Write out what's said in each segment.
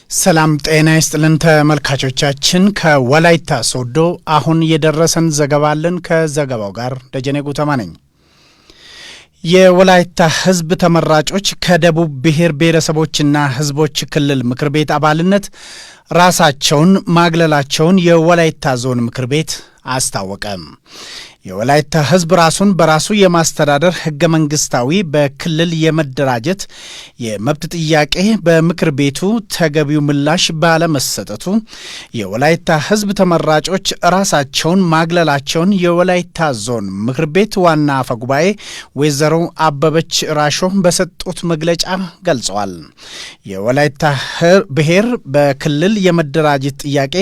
ሰላም ጤና ይስጥልን ተመልካቾቻችን ከወላይታ ሶዶ አሁን የደረሰን ዘገባ አለን ከዘገባው ጋር ደጀኔ ጉተማ ነኝ የወላይታ ህዝብ ተመራጮች ከደቡብ ብሔር ብሔረሰቦችና ህዝቦች ክልል ምክር ቤት አባልነት ራሳቸውን ማግለላቸውን የወላይታ ዞን ምክር ቤት አስታወቀ የወላይታ ህዝብ ራሱን በራሱ የማስተዳደር ህገ መንግስታዊ በክልል የመደራጀት የመብት ጥያቄ በምክር ቤቱ ተገቢው ምላሽ ባለመሰጠቱ የወላይታ ህዝብ ተመራጮች ራሳቸውን ማግለላቸውን የወላይታ ዞን ምክር ቤት ዋና አፈ ጉባኤ ወይዘሮ አበበች ራሾ በሰጡት መግለጫ ገልጸዋል የወላይታ ብሔር በክልል የመደራጀት ጥያቄ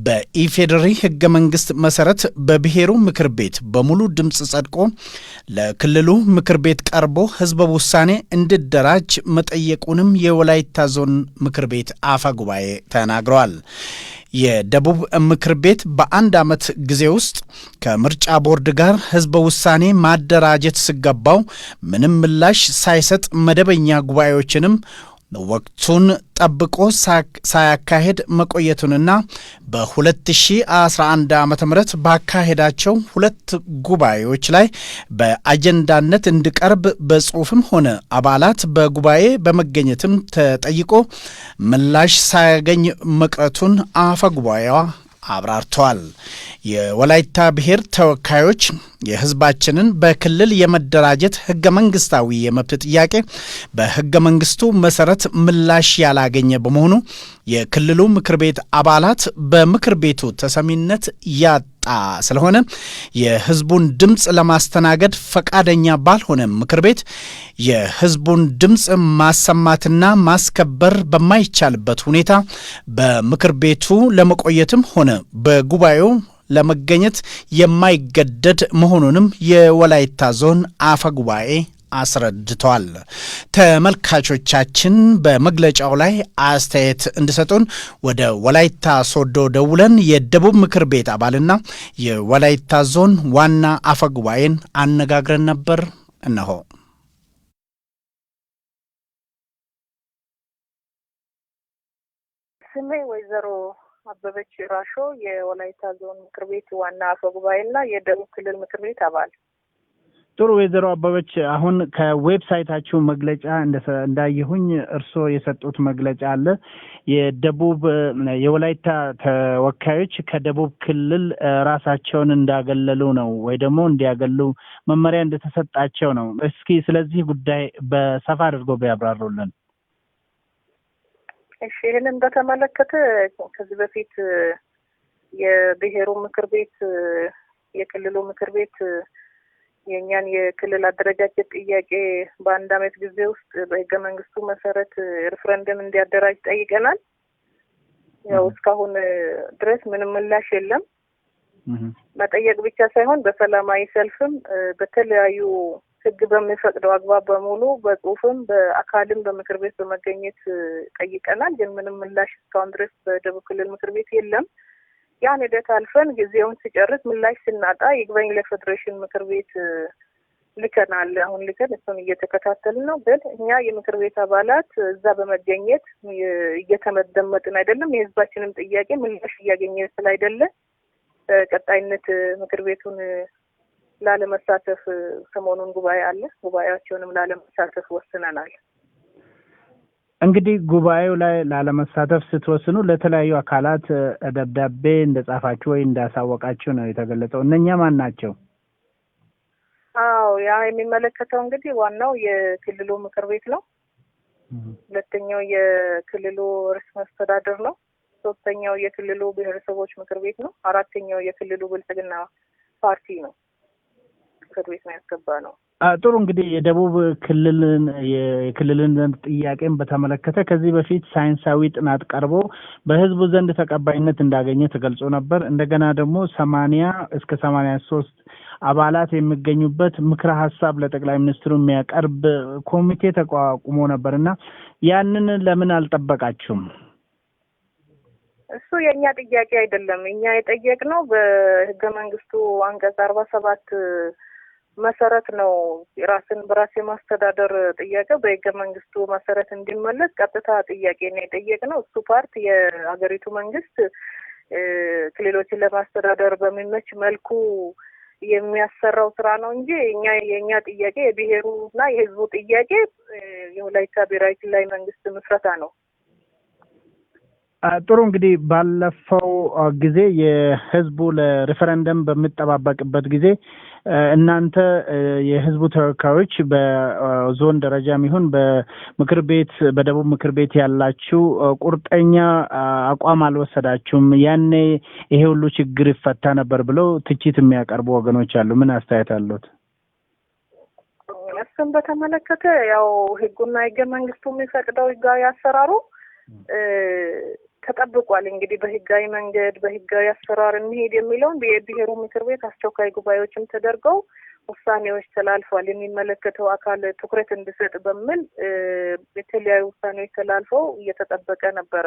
በኢፌዴሪ ህገ መንግስት መሰረት በብሔሩ ምክር ቤት በሙሉ ድምጽ ጸድቆ ለክልሉ ምክር ቤት ቀርቦ ህዝብ ውሳኔ እንዲደራጅ መጠየቁንም የወላይታ ዞን ምክር ቤት አፈ ጉባኤ ተናግረዋል የደቡብ ምክር ቤት በአንድ አመት ጊዜ ውስጥ ከምርጫ ቦርድ ጋር ህዝብ ውሳኔ ማደራጀት ሲገባው ምንም ምላሽ ሳይሰጥ መደበኛ ጉባኤዎችንም ወቅቱን ጠብቆ ሳያካሄድ መቆየቱንና በ2011 ዓመተ ምህረት ባካሄዳቸው ሁለት ጉባኤዎች ላይ በአጀንዳነት እንዲቀርብ በጽሁፍም ሆነ አባላት በጉባኤ በመገኘትም ተጠይቆ ምላሽ ሳያገኝ መቅረቱን አፈ ጉባኤዋ አብራርተዋል የወላይታ ብሔር ተወካዮች የህዝባችንን በክልል የመደራጀት ህገ መንግስታዊ የመብት ጥያቄ በህገ መንግስቱ መሰረት ምላሽ ያላገኘ በመሆኑ የክልሉ ምክር ቤት አባላት በምክር ቤቱ ተሰሚነት ያጣ ስለሆነ የህዝቡን ድምጽ ለማስተናገድ ፈቃደኛ ባልሆነ ምክር ቤት የህዝቡን ድምጽ ማሰማትና ማስከበር በማይቻልበት ሁኔታ በምክር ቤቱ ለመቆየትም ሆነ በጉባኤው ለመገኘት የማይገደድ መሆኑንም የወላይታ ዞን አፈ ጉባኤ አስረድቷል ተመልካቾቻችን በመግለጫው ላይ አስተያየት እንድሰጡን ወደ ወላይታ ሶዶ ደውለን የደቡብ ምክር ቤት አባልና የወላይታ ዞን ዋና አፈ ጉባኤን አነጋግረን ነበር እነሆ ስሜ ወይዘሮ አበበች ራሾ የወላይታ ዞን ምክር ቤት ዋና አፈ ጉባኤና የደቡብ ክልል ምክር ቤት አባል ጥሩ ወይዘሮ አበበች አሁን ከዌብሳይታችሁ መግለጫ እንዳየሁኝ እርሶ የሰጡት መግለጫ አለ የደቡብ የወላይታ ተወካዮች ከደቡብ ክልል ራሳቸውን እንዳገለሉ ነው ወይ ደግሞ እንዲያገሉ መመሪያ እንደተሰጣቸው ነው እስኪ ስለዚህ ጉዳይ በሰፋ አድርገው ቢያብራሩልን እሺ ይሄንን በተመለከተ ከዚህ በፊት የብሔሩ ምክር ቤት የክልሉ ምክር ቤት የኛን የክልል አደረጃጀት ጥያቄ በአንድ አመት ጊዜ ውስጥ በህገ መንግስቱ መሰረት ሪፍረንደም እንዲያደራጅ ጠይቀናል ያው እስካሁን ድረስ ምንም ምላሽ የለም መጠየቅ ብቻ ሳይሆን በሰላማዊ ሰልፍም በተለያዩ ህግ በሚፈቅደው አግባብ በሙሉ በጽሁፍም በአካልም በምክር ቤት በመገኘት ጠይቀናል ግን ምንም ምላሽ እስካሁን ድረስ በደቡብ ክልል ምክር ቤት የለም ያን ሂደት አልፈን ጊዜውን ሲጨርስ ምላሽ ስናጣ ይግባኝ ለፌደሬሽን ምክር ቤት ልከናል አሁን ልከን እሱን እየተከታተልን ነው ግን እኛ የምክር ቤት አባላት እዛ በመገኘት እየተመደመጥን አይደለም የህዝባችንን ጥያቄ ምላሽ እያገኘን ስላይደለ ቀጣይነት ምክር ቤቱን ላለመሳተፍ ሰሞኑን ጉባኤ አለ ጉባኤያቸውንም ላለመሳተፍ ወስነናል እንግዲህ ጉባኤው ላይ ላለመሳተፍ ስትወስኑ ለተለያዩ አካላት ደብዳቤ እንደጻፋችሁ ወይ እንዳሳወቃችሁ ነው የተገለጸው እነኛ ማን ናቸው አዎ ያ የሚመለከተው እንግዲህ ዋናው የክልሉ ምክር ቤት ነው ሁለተኛው የክልሉ ርዕሰ መስተዳድር ነው ሶስተኛው የክልሉ ብሔረሰቦች ምክር ቤት ነው አራተኛው የክልሉ ብልጽግና ፓርቲ ነው ምክር ቤት ነው ያስገባነው ጥሩ እንግዲህ የደቡብ ክልልን ጥያቄን በተመለከተ ከዚህ በፊት ሳይንሳዊ ጥናት ቀርቦ በህዝቡ ዘንድ ተቀባይነት እንዳገኘ ተገልጾ ነበር እንደገና ደግሞ 80 እስከ 83 አባላት የሚገኙበት ምክረ ሐሳብ ለጠቅላይ ሚኒስትሩ የሚያቀርብ ኮሚቴ ተቋቁሞ ነበርና ያንን ለምን አልጠበቃችሁም እሱ የኛ ጥያቄ አይደለም እኛ የጠየቅነው በህገ መንግስቱ አንቀጽ 47 መሰረት ነው ራስን በራስ የማስተዳደር ጥያቄ በህገ መንግስቱ መሰረት እንዲመለስ ቀጥታ ጥያቄ ነው የጠየቅነው። እሱ ፓርት የሀገሪቱ መንግስት ክልሎችን ለማስተዳደር በሚመች መልኩ የሚያሰራው ስራ ነው እንጂ የኛ ጥያቄ የብሔሩና የህዝቡ ጥያቄ የወላይታ ብሔራዊ ክልላዊ መንግስት ምስረታ ነው። ጥሩ እንግዲህ ባለፈው ጊዜ የህዝቡ ለሪፈረንደም በሚጠባበቅበት ጊዜ እናንተ የህዝቡ ተወካዮች በዞን ደረጃም ይሁን በምክር ቤት በደቡብ ምክር ቤት ያላችሁ ቁርጠኛ አቋም አልወሰዳችሁም፣ ያኔ ይሄ ሁሉ ችግር ይፈታ ነበር ብለው ትችት የሚያቀርቡ ወገኖች አሉ። ምን አስተያየት አሉት? እሱን በተመለከተ ያው ህጉና ህገ መንግስቱ የሚፈቅደው ህጋዊ አሰራሩ ተጠብቋል። እንግዲህ በህጋዊ መንገድ በህጋዊ አሰራር እንሄድ የሚለውን የብሔሩ ምክር ቤት አስቸኳይ ጉባኤዎችም ተደርገው ውሳኔዎች ተላልፈዋል። የሚመለከተው አካል ትኩረት እንዲሰጥ በሚል የተለያዩ ውሳኔዎች ተላልፈው እየተጠበቀ ነበረ።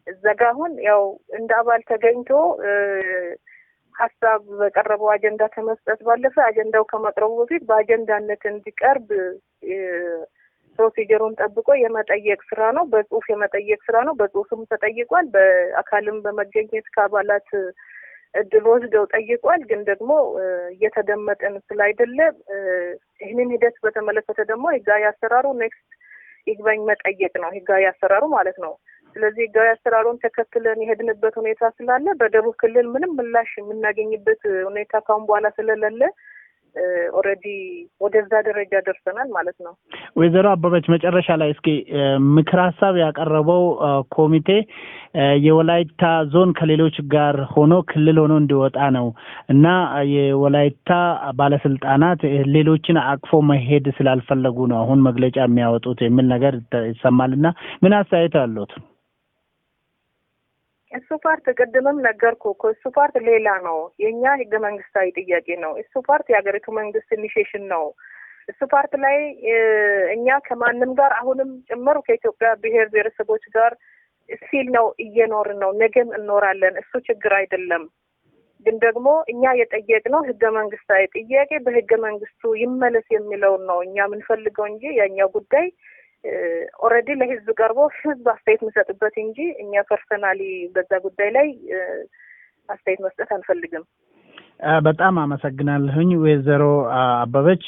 እዛ ጋ አሁን ያው እንደ አባል ተገኝቶ ሀሳብ በቀረበው አጀንዳ ከመስጠት ባለፈ አጀንዳው ከመቅረቡ በፊት በአጀንዳነት እንዲቀርብ ፕሮሲጀሩን ጠብቆ የመጠየቅ ስራ ነው። በጽሁፍ የመጠየቅ ስራ ነው። በጽሁፍም ተጠይቋል። በአካልም በመገኘት ከአባላት እድል ወስደው ጠይቋል። ግን ደግሞ እየተደመጠን ስላይደለ ይህንን ሂደት በተመለከተ ደግሞ ህጋዊ አሰራሩ ኔክስት ይግባኝ መጠየቅ ነው ህጋዊ አሰራሩ ማለት ነው። ስለዚህ ህጋዊ አሰራሩን ተከትለን የሄድንበት ሁኔታ ስላለ በደቡብ ክልል ምንም ምላሽ የምናገኝበት ሁኔታ ካሁን በኋላ ስለሌለ ኦሬዲ ወደዛ ደረጃ ደርሰናል ማለት ነው። ወይዘሮ አበበች መጨረሻ ላይ እስኪ ምክር ሀሳብ ያቀረበው ኮሚቴ የወላይታ ዞን ከሌሎች ጋር ሆኖ ክልል ሆኖ እንዲወጣ ነው እና የወላይታ ባለስልጣናት ሌሎችን አቅፎ መሄድ ስላልፈለጉ ነው አሁን መግለጫ የሚያወጡት የሚል ነገር ይሰማልና ምን አስተያየት አሉት? እሱ ፓርት ቅድምም ነገርኩ እኮ እሱ ፓርት ሌላ ነው። የኛ ህገ መንግስታዊ ጥያቄ ነው። እሱ ፓርት የሀገሪቱ መንግስት ኢኒሺዬሽን ነው። እሱ ፓርት ላይ እኛ ከማንም ጋር አሁንም ጭምር ከኢትዮጵያ ብሔር ብሔረሰቦች ጋር ሲል ነው እየኖርን ነው። ነገም እንኖራለን። እሱ ችግር አይደለም። ግን ደግሞ እኛ የጠየቅነው ህገ መንግስታዊ ጥያቄ በህገ መንግስቱ ይመለስ የሚለውን ነው እኛ የምንፈልገው እንጂ ያኛው ጉዳይ ኦሬዲ ለህዝብ ቀርቦ ህዝብ አስተያየት መስጠትበት እንጂ እኛ ፐርሰናሊ በዛ ጉዳይ ላይ አስተያየት መስጠት አንፈልግም። በጣም አመሰግናለሁኝ ወይዘሮ አበበች